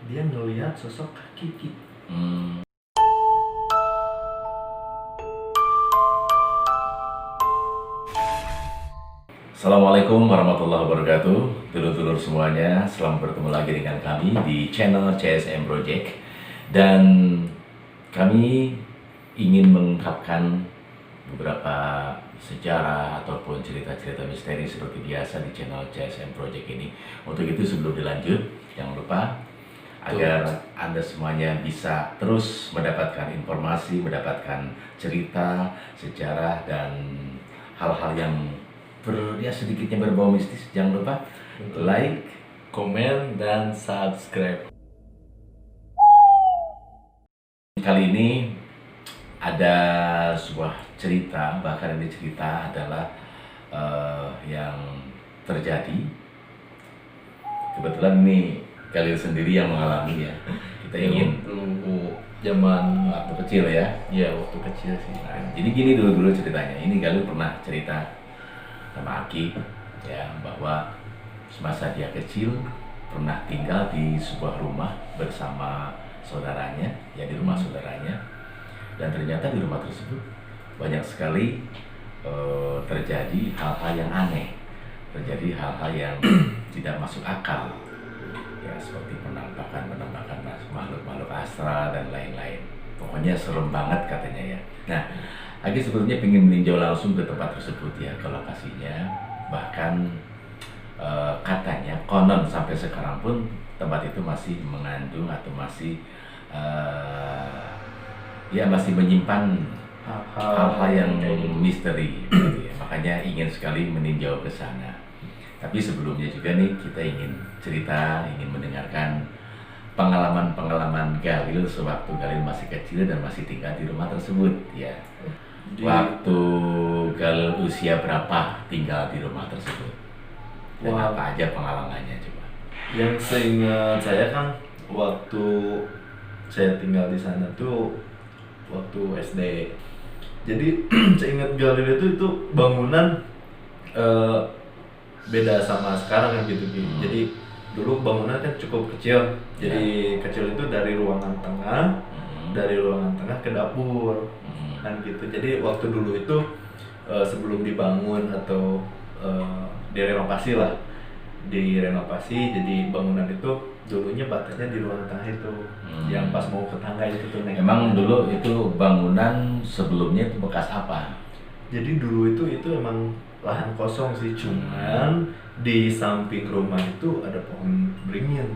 dia ngelihat sosok kaki Ki. Assalamualaikum warahmatullahi wabarakatuh. Dulur-dulur semuanya, selamat bertemu lagi dengan kami di channel CSM Project. Dan kami ingin mengungkapkan beberapa sejarah ataupun cerita-cerita misteri seperti biasa di channel CSM Project ini. Untuk itu sebelum dilanjut, jangan lupa agar Anda semuanya bisa terus mendapatkan informasi, mendapatkan cerita, sejarah, dan hal-hal yang sedikitnya berbau mistis. Jangan lupa like, Komen, dan subscribe. Kali ini ada sebuah cerita, bahkan ini cerita adalah yang terjadi. Kebetulan ini Khalil sendiri yang mengalami ya. Kita ingin Zaman waktu kecil ya. ya waktu kecil sih. Nah, jadi gini dulu ceritanya. Ini Khalil pernah cerita sama Aki ya, bahwa semasa dia kecil pernah tinggal di sebuah rumah bersama saudaranya, ya di rumah saudaranya, dan ternyata di rumah tersebut banyak sekali terjadi hal-hal yang aneh, terjadi hal-hal yang tidak masuk akal, ya seperti penampakan makhluk-makhluk astral dan lain-lain. Pokoknya serem banget katanya ya. Nah, Agi sebetulnya ingin meninjau langsung ke tempat tersebut ya, ke lokasinya. Bahkan katanya konon sampai sekarang pun tempat itu masih mengandung atau masih masih menyimpan hal-hal yang misteri gitu ya. Makanya ingin sekali meninjau ke sana. Tapi sebelumnya juga nih kita ingin cerita, ingin mendengarkan pengalaman-pengalaman Khalil sewaktu Khalil masih kecil dan masih tinggal di rumah tersebut ya. Waktu Khalil usia berapa tinggal di rumah tersebut? Dan apa aja pengalamannya coba? Yang seingat saya kan waktu saya tinggal di sana tuh waktu SD. Jadi seingat Galileo itu bangunan beda sama sekarang kan gitu. Jadi dulu bangunan kan cukup kecil. Jadi kecil itu dari ruangan tengah, ke dapur kan gitu. Jadi waktu dulu itu sebelum dibangun atau direnovasi jadi bangunan itu dulunya batanya di ruangan tengah itu yang pas mau ke tangga itu tuh naik. Emang dulu itu bangunan sebelumnya itu bekas apa? Jadi dulu itu emang lahan kosong sih, cuman di samping rumah itu ada pohon beringin.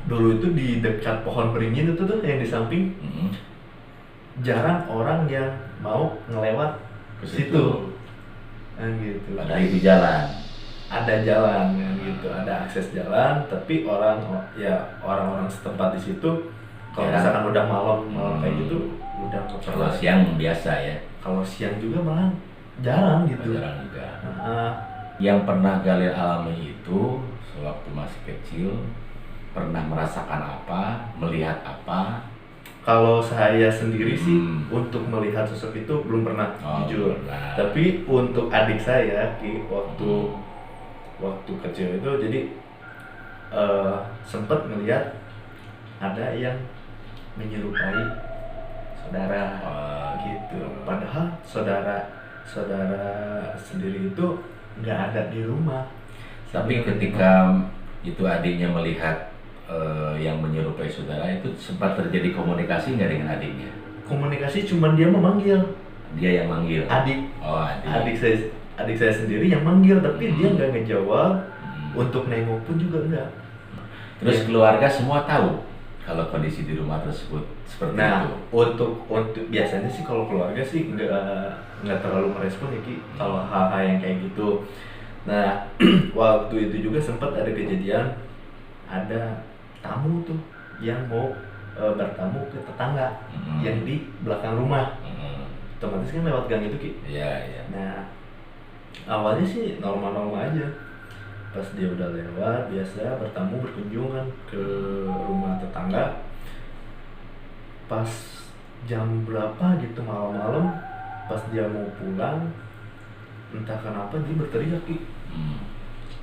Dulu itu di dekat pohon beringin itu tuh yang di samping jarang orang yang mau ngelewat ke situ. Kan gitu. Padahal itu jalan. Ada jalan kan gitu, ada akses jalan, tapi orang-orang setempat di situ kalau misalkan udah malam kayak gitu udah Kalau siang biasa ya. Kalau siang juga malah jarang gitu. Jarang juga. Yang pernah Khalil alami itu sewaktu masih kecil, pernah merasakan apa, melihat apa? Kalau saya sendiri sih untuk melihat sosok itu belum pernah, jujur. Tapi untuk adik saya waktu kecil itu jadi sempat melihat ada yang menyerupai saudara gitu. Padahal saudara sendiri itu nggak ada di rumah. Tapi ketika itu adiknya melihat yang menyerupai saudara, itu sempat terjadi komunikasi nggak dengan adiknya? Komunikasi cuman dia memanggil. Dia yang manggil. Adik saya sendiri yang manggil, tapi dia nggak ngejawab. Untuk nengok pun juga enggak. Terus keluarga semua tahu kalau kondisi di rumah tersebut seperti itu. Untuk biasanya sih kalau keluarga sih nggak terlalu merespon ya Ki, kalau hal-hal yang kayak gitu. Nah waktu itu juga sempat ada kejadian, ada tamu tuh yang mau bertamu ke tetangga yang di belakang rumah. Otomatis kan lewat gang itu Ki. Iya. Nah awalnya sih normal-normal aja. Pas dia udah lewat, biasa bertamu berkunjungan ke rumah tetangga. Pas jam berapa gitu malam-malam, pas dia mau pulang, entah kenapa dia berteriak Ki.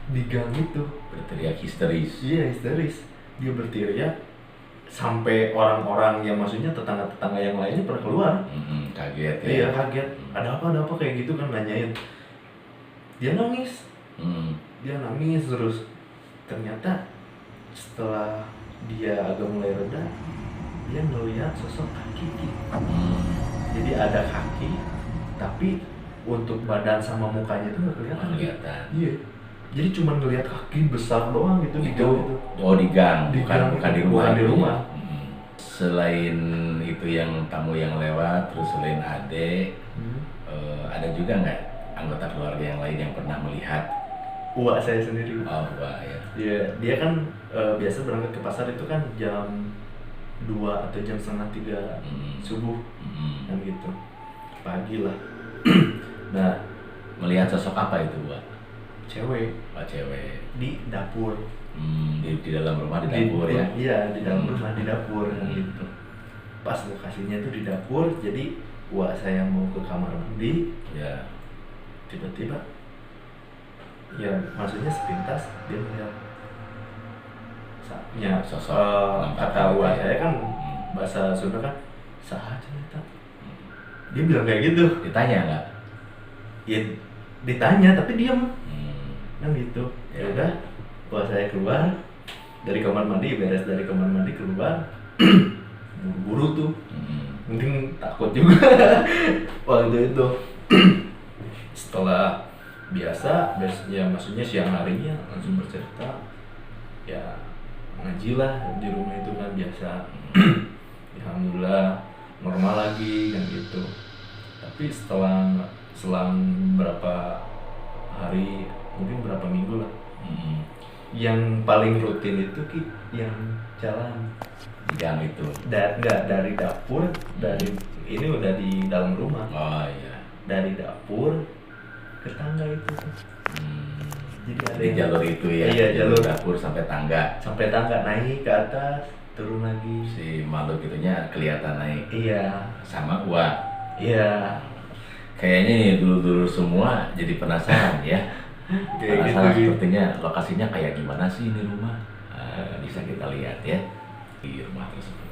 Di gang itu Berteriak histeris. Iya histeris. Dia berteriak sampai orang-orang yang maksudnya tetangga-tetangga yang lainnya pernah keluar. Kaget ya. Iya kaget, ada apa kayak gitu kan, nanyain. Dia nangis terus. Ternyata setelah dia agak mulai reda, dia ngelihat sosok kaki. Jadi ada kaki, tapi untuk badan sama mukanya itu nggak kelihatan. Iya. Jadi cuma ngelihat kaki besar doang gitu di gang itu. Oh di gang, bukan di rumah. Bukan di rumah. Selain itu yang tamu yang lewat, terus selain Ade, ada juga nggak anggota keluarga yang lain yang pernah melihat? Uak saya sendiri. Oh uak ya. Iya, dia kan biasa berangkat ke pasar itu kan jam 2 atau jam setengah 3 subuh kan gitu, pagi lah. Nah, melihat sosok apa itu uak? Cewek. Oh cewek. Di dapur. Di dalam rumah, di dapur ya? Iya, di dalam rumah, di dapur kan gitu. Pas lokasinya tuh di dapur, jadi uak saya mau ke kamar mandi, ya tiba-tiba ya maksudnya sepintas dia melihat sosok, kata uak saya kan bahasa Sunda kan saha cerita. Dia bilang kayak gitu. Ditanya nggak? Ya ditanya tapi diam kan gitu. Ya udah, uak saya keluar dari kamar mandi, beres dari kamar mandi keluar, buru-buru tuh, mungkin takut juga waktu itu. Setelah biasa ya maksudnya siang harinya langsung bercerita, ya ngaji lah di rumah itu kan biasa. Alhamdulillah normal lagi kan gitu. Tapi selang berapa hari, mungkin berapa minggu lah, yang paling rutin itu yang jalan di gang itu. Enggak dari dapur, dari ini udah di dalam rumah. Oh iya. Dari dapur ke tangga itu. Jadi ada jalur itu ya. Iya, jalur dapur sampai tangga. Sampai tangga, naik ke atas, turun lagi. Si makhluk itunya kelihatan naik. Iya. Sama uak. Iya. Kayaknya nih dulu semua jadi penasaran ya. Penasaran gitu. Sepertinya lokasinya kayak gimana sih ini rumah? Bisa kita lihat ya di rumah tersebut.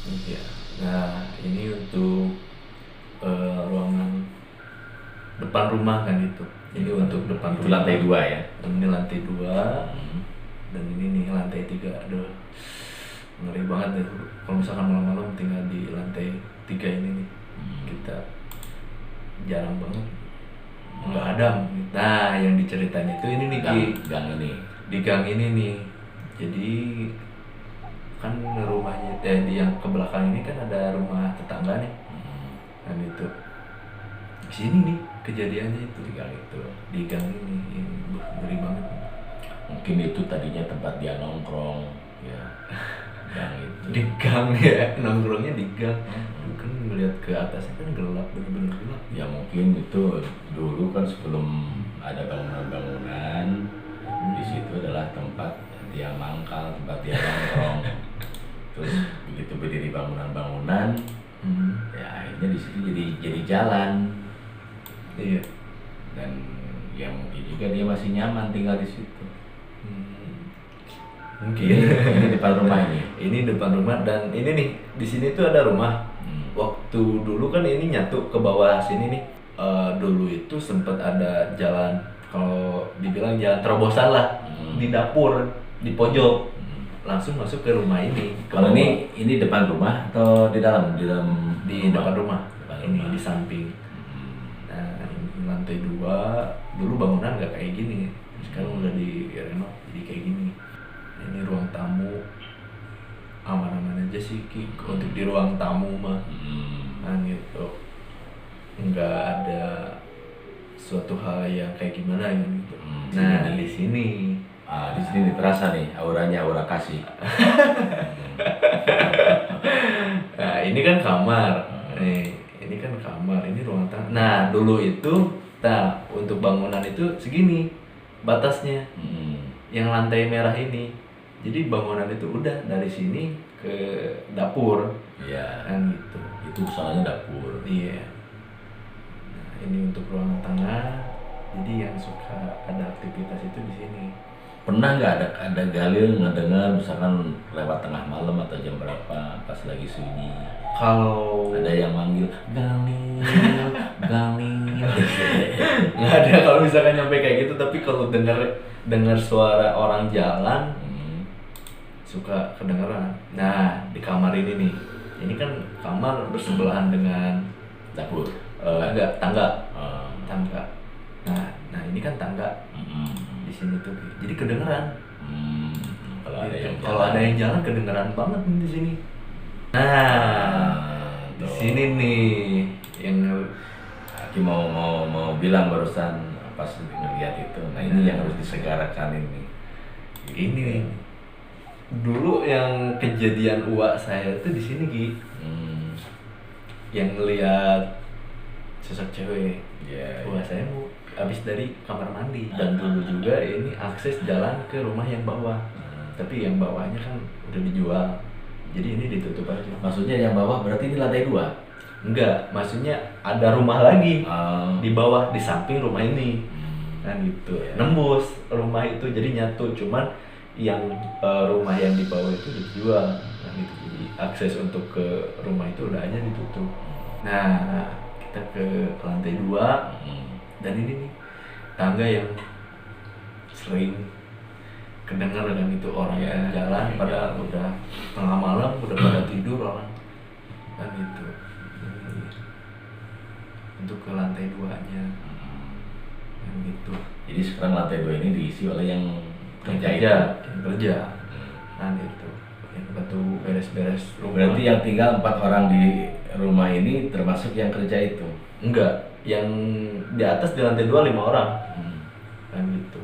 Iya. Nah ini untuk ruangan depan rumah kan gitu. Ini untuk depan itu rumah. Lantai 2 ya. Ini lantai 2 dan ini nih lantai 3. Aduh, ngeri banget deh. Kalau misalkan malam-malam tinggal di lantai 3 ini nih, kita jarang banget nggak ada. Nah yang diceritain itu ini nih gang ini. Di gang ini nih. Jadi kan rumahnya di yang ke belakang ini kan ada rumah tetangga nih. Kan itu di sini nih kejadiannya itu di gang ini. Ngeri banget. Mungkin itu tadinya tempat dia nongkrong ya. Gang itu. Di gang ya, nongkrongnya di gang. Kan melihat ke atasnya kan gelap, bener-bener gelap. Ya mungkin itu dulu kan sebelum ada bangunan-bangunan, di situ adalah tempat dia mangkal, tempat dia nongkrong. Terus begitu berdiri bangunan-bangunan, ya akhirnya di situ jadi jalan. Iya. Dan ya mungkin juga dia masih nyaman tinggal di situ. Mungkin. Ini depan rumah ini. Ini depan rumah dan ini nih di sini tuh ada rumah. Waktu dulu kan ini nyatu ke bawah sini nih. Dulu itu sempat ada jalan, kalau dibilang jalan terobosan lah, di dapur, di pojok, langsung masuk ke rumah ini. Kalau ini depan rumah atau di dalam? Di depan rumah. Ini di samping. Nah ini lantai 2. Dulu bangunan nggak kayak gini, sekarang udah direnov jadi kayak gini. Ini ruang tamu, aman-aman aja sih Ki untuk di ruang tamu mah. Nah gitu, nggak ada suatu hal yang kayak gimana gitu. Nah di sini terasa nih auranya, aura kasih. Nah ini kan kamar, ini kan kamar, ini ruang tamu. Nah dulu itu, untuk bangunan itu segini batasnya, yang lantai merah ini. Jadi bangunan itu udah dari sini ke dapur. Iya. Kan gitu. Itu soalnya dapur. Iya. Nah, ini untuk ruangan tengah. Jadi yang suka ada aktivitas itu di sini. Pernah nggak ada Galil ngedengar misalkan lewat tengah malam atau jam berapa pas lagi sunyi Kalau ada yang manggil Galil, Galil. nggak ada kalau misalkan nyampe kayak gitu, tapi kalau dengar dengar suara orang jalan suka kedengeran. Nah, di kamar ini nih, ini kan kamar bersebelahan dengan Dapur. enggak, tangga. Oh. Tangga. Nah ini kan tangga di sini tuh, jadi kedengeran. Kalau ada yang Kalau ada yang jalan kedengeran banget nih di sini. Nah, di tuh. sini nih yang Aki mau bilang barusan pas ngeliat itu. Nah ini yang harus disegarakan ini. ini dulu yang kejadian uak saya tuh di sini Ki, yang ngeliat sosok cewek. Yeah, Uak saya mau habis dari kamar mandi, dan dulu juga ini akses jalan ke rumah yang bawah. Tapi yang bawahnya kan udah dijual, jadi ini ditutup aja. Maksudnya yang bawah berarti ini lantai 2? Enggak, maksudnya ada rumah lagi Di di bawah, di samping rumah ini kan gitu. Nembus rumah itu jadi nyatu, cuman yang rumah yang di bawah itu dijual kan gitu. Jadi akses untuk ke rumah itu udah aja ditutup. Nah, kita ke lantai 2 dan ini nih tangga yang sering kedengar dengan itu orang yang jalan, padahal udah tengah malam, udah pada tidur orang kan gitu. Ini untuk ke lantai 2-nya kan gitu. Jadi sekarang lantai 2 ini diisi oleh yang kerja itu. Yang kerja kan itu, yang bantu beres-beres rumah. Berarti yang tinggal 4 orang di rumah ini termasuk yang kerja itu? Enggak, yang di atas di lantai 2 5 orang kan gitu.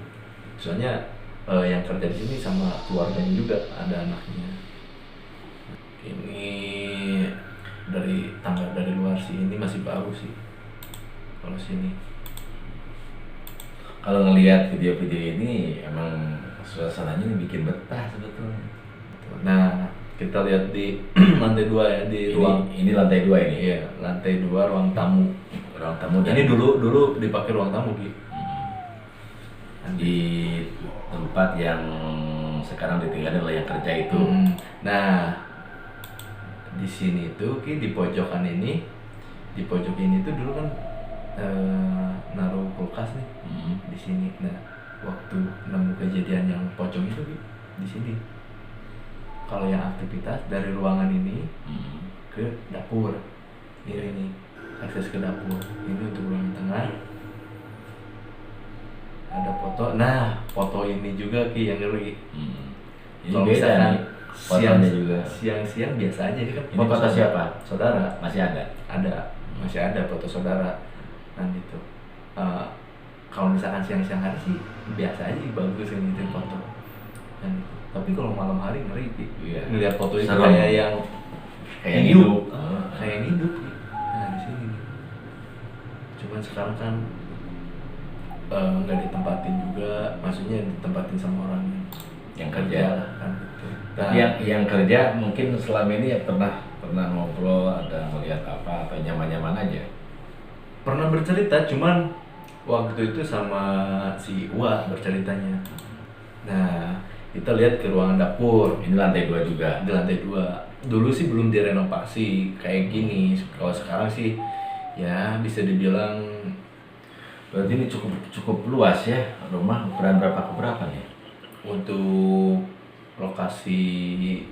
Soalnya yang kerja di sini sama keluarganya juga, ada anaknya. Ini dari tangga dari luar sih, ini masih bagus sih kalau sini. Kalau ngelihat video-video ini emang suasananya ini bikin betah sebetulnya. Nah, kita lihat di lantai 2 ya, di ruang ini lantai 2 ini. iya, lantai 2 ruang tamu. Ruang tamu. Ini dulu dipakai ruang tamu gitu. Di tempat yang sekarang ditinggalin oleh yang kerja itu. Nah, di sini tuh Ki, di pojokan ini, di pojok ini tuh dulu kan naruh kulkas nih di sini. Nah, waktu nemu kejadian yang pocong itu Ki, di sini. Kalau yang aktivitas dari ruangan ini ke dapur, ini nih akses ke dapur. Ini untuk ruangan tengah. Ada foto. Nah, foto ini juga Ki yang ngeri. Ini Kalau beda misalkan nih fotonya juga. siang-siang biasa aja, ini kan Ini foto siapa? Saudara. Masih ada? Masih ada foto saudara. Nah gitu. Kalau misalkan siang-siang hari sih biasa aja, bagus yang gitu foto. Dan gitu. Tapi kalau malam hari ngeri Ki. Iya. Ngeliat foto itu Serem. kayak yang hidup. kayak yang hidup Ki. Nah di sini nih. Cuman sekarang kan nggak ditempatin juga, maksudnya ditempatin sama orang yang kerja lah kan gitu. Tapi yang kerja mungkin selama ini ya pernah ngobrol, ada melihat apa atau nyaman-nyaman aja? Pernah bercerita, cuman waktu itu sama si Uwa berceritanya. Nah, kita lihat ke ruangan dapur. Ini lantai 2 juga? Di lantai 2. Dulu sih belum direnovasi kayak gini. Kalau sekarang sih ya bisa dibilang. Berarti ini cukup luas ya rumah, ukuran berapa ke berapa nih? Untuk lokasi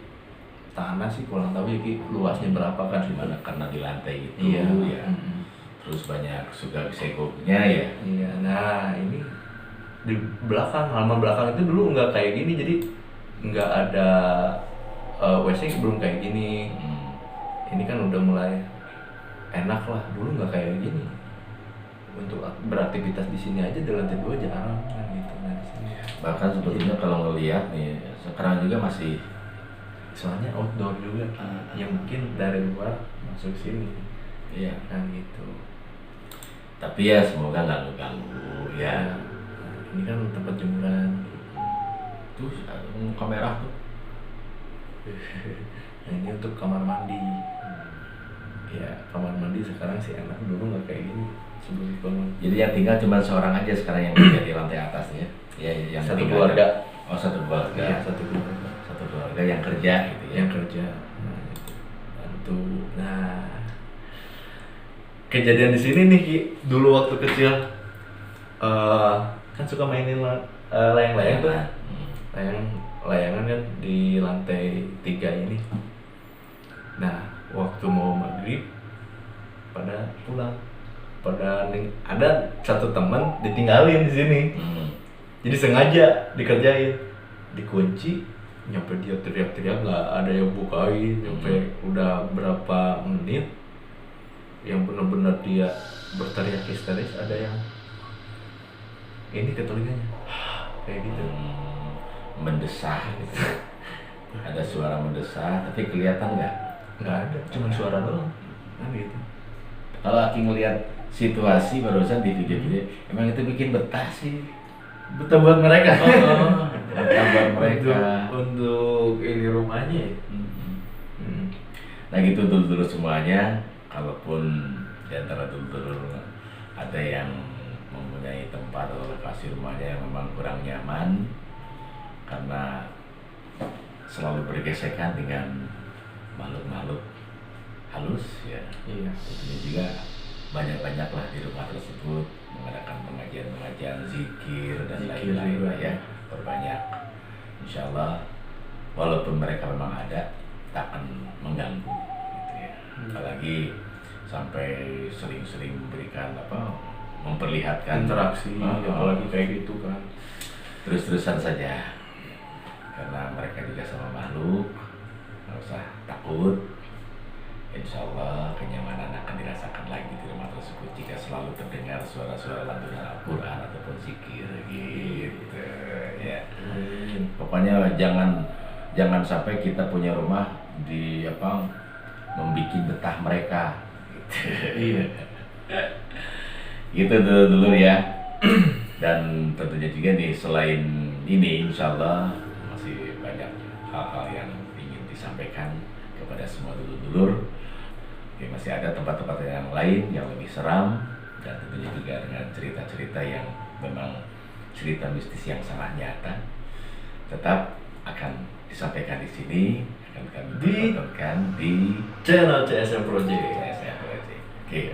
tanah sih kurang tahu ya Ki, luasnya berapa kan Gimana karena di lantai itu iya. Ya. Terus banyak segognya ya. Iya, nah ini di belakang, halaman belakang itu dulu nggak kayak gini, jadi nggak ada WC, belum kayak gini. Ini kan udah mulai enak lah, dulu nggak kayak gini. Untuk beraktivitas di sini aja di lantai 2 jarang kan gitu. Nah di sini Bahkan sebetulnya kalau ngelihat nih sekarang juga masih, soalnya outdoor juga yang mungkin dari luar masuk sini iya kan gitu. Tapi ya semoga nggak ganggu ya. Nah, ini kan tempat jemuran. Tuh kamera tuh. Nah ini untuk kamar mandi. Ya kamar mandi sekarang sih enak, dulu nggak kayak gini sebelum bangun. Jadi yang tinggal cuma seorang aja sekarang yang kerja di lantai atas ya. Ya yang Satu tinggal keluarga. Oh, satu keluarga. Iya, satu keluarga. Satu keluarga yang kerja gitu ya. Yang kerja. Nah, itu. Bantu. Nah, kejadian di sini nih Ki, dulu waktu kecil kan suka mainin layang-layang tuh. Layangan kan di lantai 3 ini. Nah, waktu mau maghrib pada pulang, ada satu teman ditinggalin di sini. Jadi sengaja dikerjain, dikunci, nyampe dia teriak-teriak nggak ada yang bukain, nyampe udah berapa menit, yang benar-benar dia berteriak histeris, ada yang ini ke telinganya, kayak gitu. Mendesah gitu. Ada suara mendesah, tapi kelihatan nggak? Nggak ada, cuma suara doang, kan gitu. Kalau Aki ngelihat situasi barusan di video-video, emang itu bikin betah sih. Betah buat mereka. Betah buat mereka. Untuk ini rumahnya. Nah gitu dulur-dulur semuanya, kalaupun di antara dulur-dulur ada yang mempunyai tempat atau lokasi rumahnya yang memang kurang nyaman karena selalu bergesekan dengan makhluk-makhluk halus ya. Iya. Tentunya juga banyak-banyaklah di rumah tersebut mengadakan pengajian-pengajian zikir dan lain-lain lah ya, perbanyak. Insya Allah walaupun mereka memang ada, tak akan mengganggu gitu ya. Apalagi sampai sering-sering memberikan memperlihatkan Interaksi, apalagi kayak gitu kan. Terus-terusan saja, karena mereka juga sama makhluk, nggak usah takut. Insya Allah kenyamanan akan dirasakan lagi di rumah tersebut jika selalu terdengar suara-suara lantunan Al-Quran ataupun zikir gitu ya. Pokoknya jangan sampai kita punya rumah membikin betah mereka gitu. Iya. Gitu dulu ya. Dan tentunya juga nih selain ini insya Allah masih banyak hal-hal yang ingin disampaikan kepada semua dulur-dulur. Oke, masih ada tempat-tempat yang lain yang lebih seram dan tentunya juga dengan cerita-cerita yang memang cerita mistis yang sangat nyata tetap akan disampaikan di sini, akan kami tontonkan di channel CSM Project. Oke.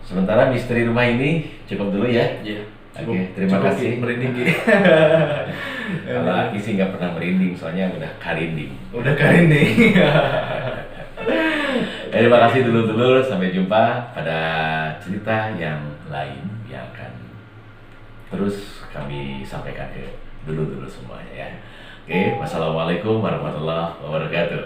Sementara misteri rumah ini cukup dulu ya. Iya. Oke, terima kasih. Merinding. Kalau Aki sih nggak pernah merinding, soalnya udah karinding. Udah karinding. Terima kasih dulur-dulur, sampai jumpa pada cerita yang lain yang akan terus kami sampaikan ke dulur-dulur semuanya ya. Oke, wassalamualaikum warahmatullahi wabarakatuh.